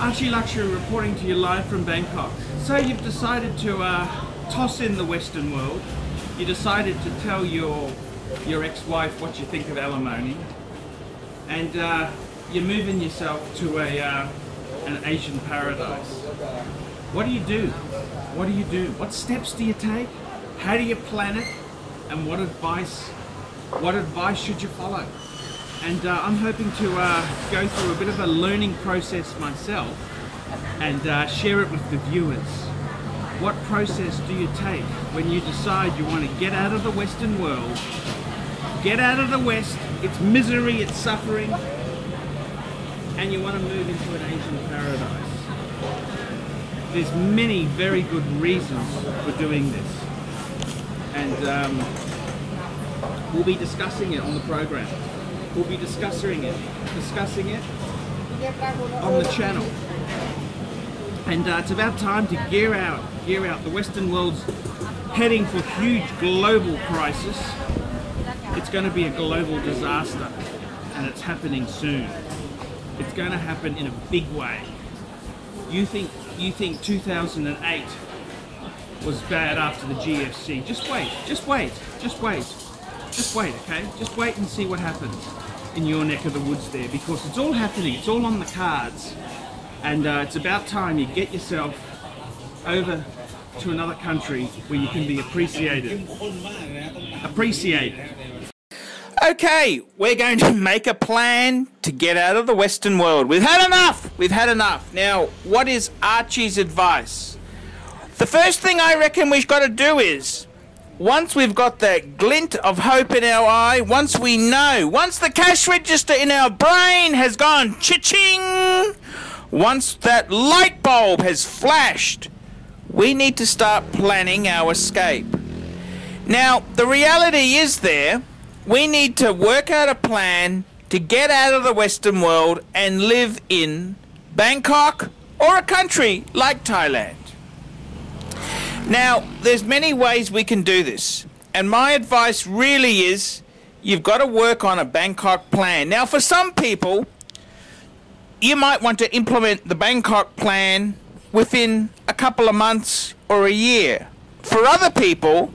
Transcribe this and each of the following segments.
ArchieLuxury reporting to you live from Bangkok. So you've decided to toss in the Western world. You decided to tell your ex-wife what you think of alimony, and you're moving yourself to an Asian paradise. What do you do? What do you do? What steps do you take? How do you plan it? And what advice should you follow? And I'm hoping to go through a bit of a learning process myself and share it with the viewers. What process do you take when you decide you want to get out of the Western world, get out of the West, it's misery, it's suffering, and you want to move into an Asian paradise? There's many very good reasons for doing this, and we'll be discussing it on the program. We'll be discussing it on the channel. And it's about time to gear out. The Western world's heading for huge global crisis. It's going to be a global disaster, and it's happening soon. It's going to happen in a big way. You think 2008 was bad after the GFC? Just wait, okay? Just wait and see what happens in your neck of the woods there, because it's all happening, it's all on the cards, and it's about time you get yourself over to another country where you can be appreciated. Okay, we're going to make a plan to get out of the Western world. We've had enough! We've had enough. Now, what is Archie's advice? The first thing I reckon we've got to do is, once we've got that glint of hope in our eye, once we know, once the cash register in our brain has gone cha-ching, once that light bulb has flashed, we need to start planning our escape. Now, the reality is we need to work out a plan to get out of the Western world and live in Bangkok or a country like Thailand. Now, there's many ways we can do this, and my advice really is you've got to work on a Bangkok plan. Now, for some people, you might want to implement the Bangkok plan within a couple of months or a year. For other people,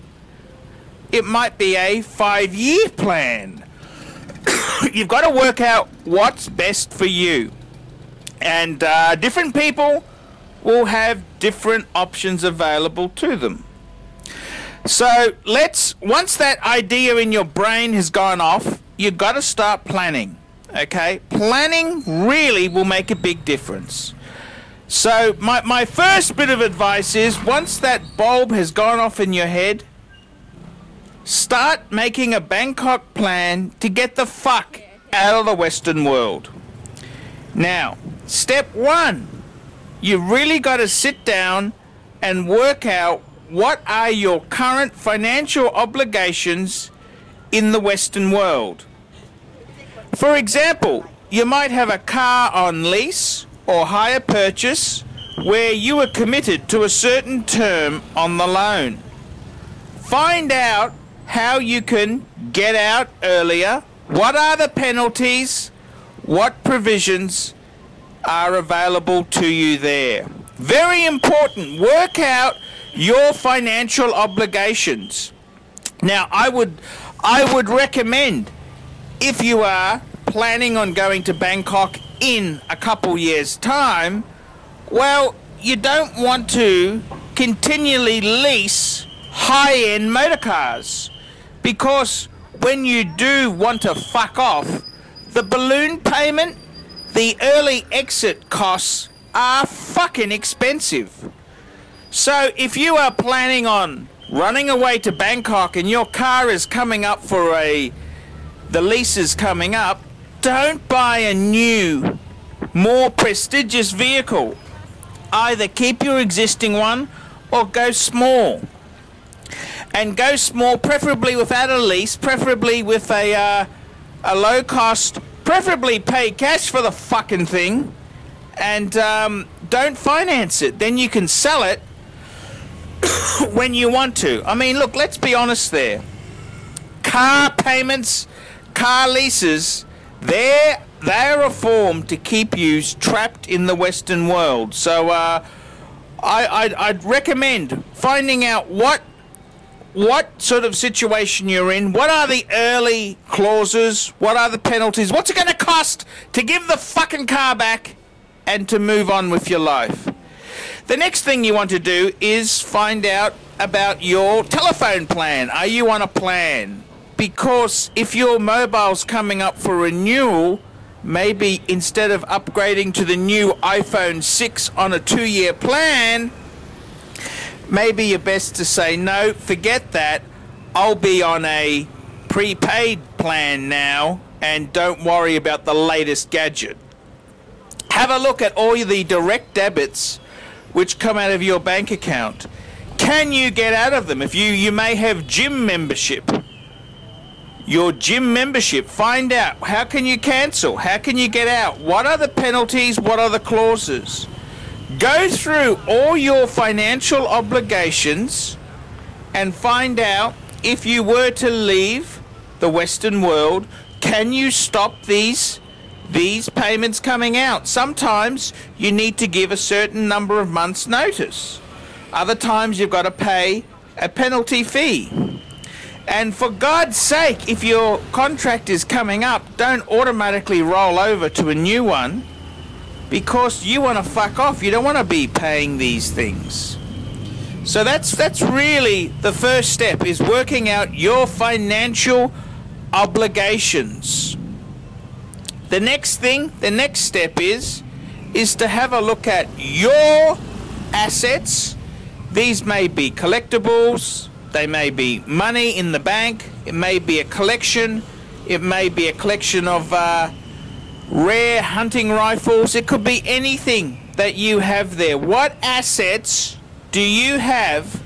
it might be a 5-year plan. You've got to work out what's best for you, and different people will have different options available to them. So once that idea in your brain has gone off, you've got to start planning. Okay, planning really will make a big difference. So my first bit of advice is, once that bulb has gone off in your head, start making a Bangkok plan to get the fuck out of the Western world. Now, step 1, you really got to sit down and work out what are your current financial obligations in the Western world. For example, you might have a car on lease or hire purchase where you are committed to a certain term on the loan. Find out how you can get out earlier, what are the penalties, what provisions are available to you there. Very important, work out your financial obligations. Now, I would recommend, if you are planning on going to Bangkok in a couple years' time, well, you don't want to continually lease high-end motor cars, because when you do want to fuck off, the balloon payment, the early exit costs are fucking expensive. So if you are planning on running away to Bangkok and your car is coming up for the lease is coming up, don't buy a new, more prestigious vehicle. Either keep your existing one or go small. And go small, preferably without a lease, preferably with a low cost, preferably pay cash for the fucking thing, and don't finance it. Then you can sell it when you want to. I mean, look, let's be honest there. Car payments, car leases, they're they're a form to keep you trapped in the Western world. So I'd recommend finding out what sort of situation you're in, what are the early clauses, what are the penalties, what's it going to cost to give the fucking car back and to move on with your life. The next thing you want to do is find out about your telephone plan. Are you on a plan? Because if your mobile's coming up for renewal, maybe instead of upgrading to the new iPhone 6 on a 2-year plan, maybe you're best to say, no, forget that. I'll be on a prepaid plan now and don't worry about the latest gadget. Have a look at all the direct debits which come out of your bank account. Can you get out of them? If you may have gym membership. Your gym membership, find out how can you cancel? How can you get out? What are the penalties? What are the clauses? Go through all your financial obligations and find out if you were to leave the Western world, can you stop these payments coming out? Sometimes you need to give a certain number of months' notice. Other times you've got to pay a penalty fee. And for God's sake, if your contract is coming up, don't automatically roll over to a new one. Because you want to fuck off. You don't want to be paying these things. So that's really the first step, is working out your financial obligations. The next step is to have a look at your assets. These may be collectibles. They may be money in the bank. It may be a collection. It may be a collection of rare hunting rifles. It could be anything that you have there. What assets do you have,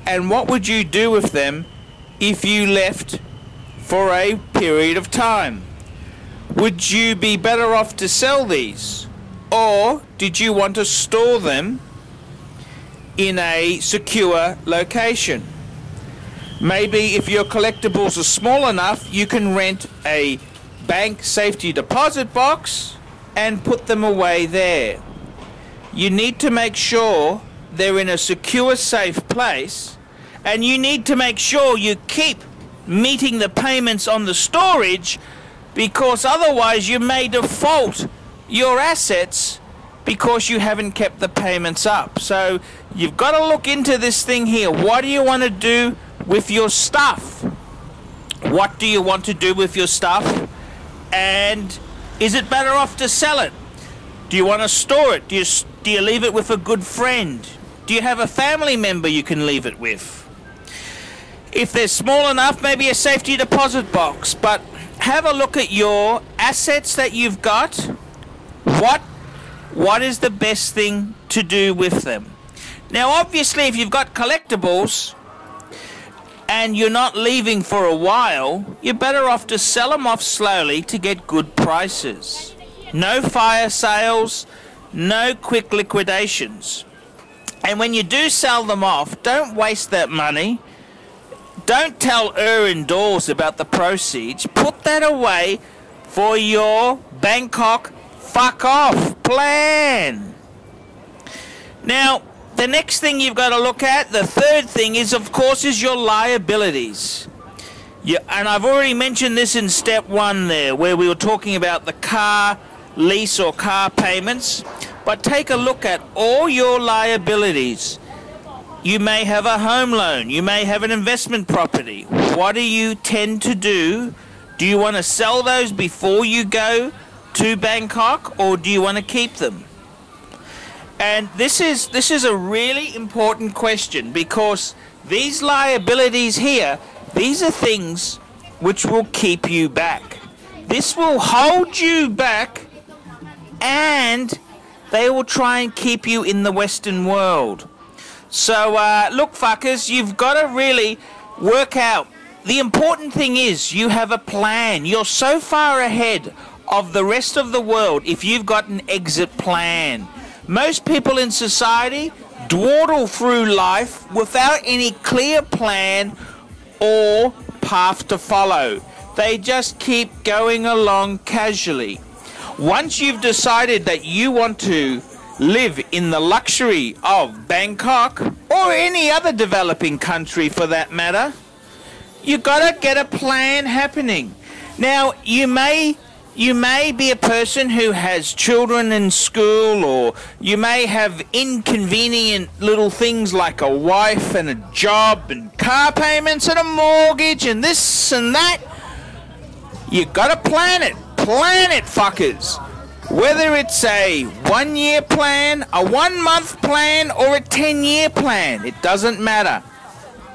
and what would you do with them if you left for a period of time? Would you be better off to sell these, or did you want to store them in a secure location? Maybe if your collectibles are small enough, you can rent a bank safety deposit box and put them away there. You need to make sure they're in a secure, safe place, and you need to make sure you keep meeting the payments on the storage, because otherwise you may default your assets because you haven't kept the payments up. So you've got to look into this thing here. What do you want to do with your stuff? What do you want to do with your stuff? And is it better off to sell it? Do you want to store it? Do you leave it with a good friend? Do you have a family member you can leave it with? If they're small enough, maybe a safety deposit box. But have a look at your assets that you've got. What is the best thing to do with them? Now, obviously, if you've got collectibles and you're not leaving for a while, you're better off to sell them off slowly to get good prices. No fire sales, no quick liquidations. And when you do sell them off, don't waste that money. Don't tell indoors about the proceeds. Put that away for your Bangkok fuck off plan. Now, the next thing you've got to look at, the third thing is, of course, is your liabilities. And I've already mentioned this in step 1 there, where we were talking about the car lease or car payments. But take a look at all your liabilities. You may have a home loan. You may have an investment property. What do you tend to do? Do you want to sell those before you go to Bangkok, or do you want to keep them? And this is a really important question, because these liabilities here, these are things which will keep you back. This will hold you back, and they will try and keep you in the Western world. So, look, fuckers, you've got to really work out. The important thing is you have a plan. You're so far ahead of the rest of the world if you've got an exit plan. Most people in society dawdle through life without any clear plan or path to follow. They just keep going along casually. Once you've decided that you want to live in the luxury of Bangkok, or any other developing country for that matter, you gotta get a plan happening. Now, you may be a person who has children in school, or you may have inconvenient little things like a wife and a job and car payments and a mortgage and this and that. You gotta plan it, fuckers. Whether it's a 1 year plan, a 1 month plan, or a 10-year plan, it doesn't matter.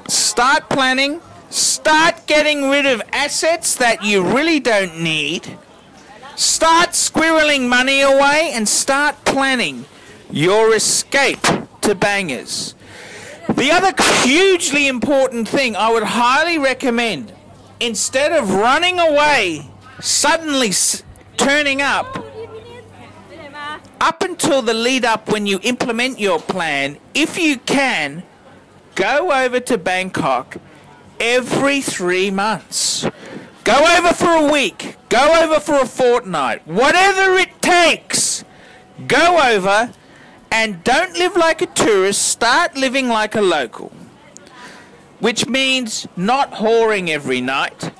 Start planning, start getting rid of assets that you really don't need. Start squirreling money away and start planning your escape to Bangers. The other hugely important thing I would highly recommend, instead of running away, suddenly turning up until the lead up when you implement your plan, if you can, go over to Bangkok every 3 months. Go over for a week. Go over for a fortnight. Whatever it takes. Go over and don't live like a tourist. Start living like a local. Which means not whoring every night.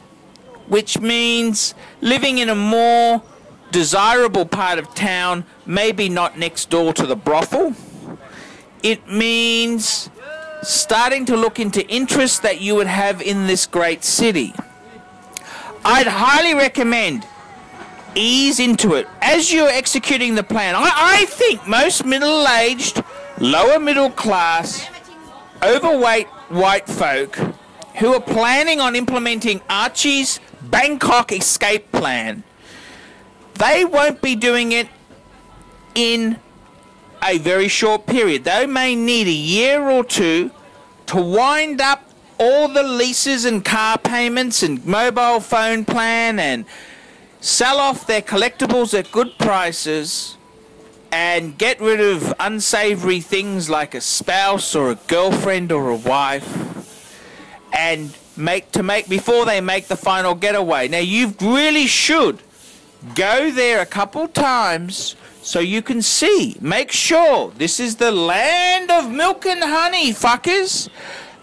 Which means living in a more desirable part of town, maybe not next door to the brothel. It means starting to look into interests that you would have in this great city. I'd highly recommend ease into it as you're executing the plan. I think most middle-aged, lower middle class, overweight white folk who are planning on implementing Archie's Bangkok escape plan, they won't be doing it in a very short period. They may need a year or two to wind up all the leases and car payments and mobile phone plan and sell off their collectibles at good prices and get rid of unsavory things like a spouse or a girlfriend or a wife and before they make the final getaway. Now, you really should go there a couple times so you can see. Make sure this is the land of milk and honey, fuckers.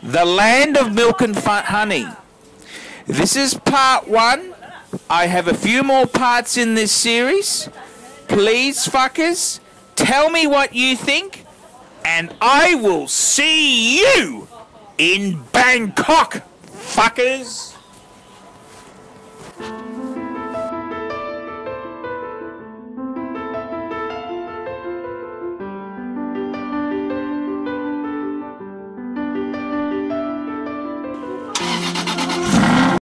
The land of milk and honey. This is part 1. I have a few more parts in this series. Please, fuckers, tell me what you think, and I will see you in Bangkok, fuckers.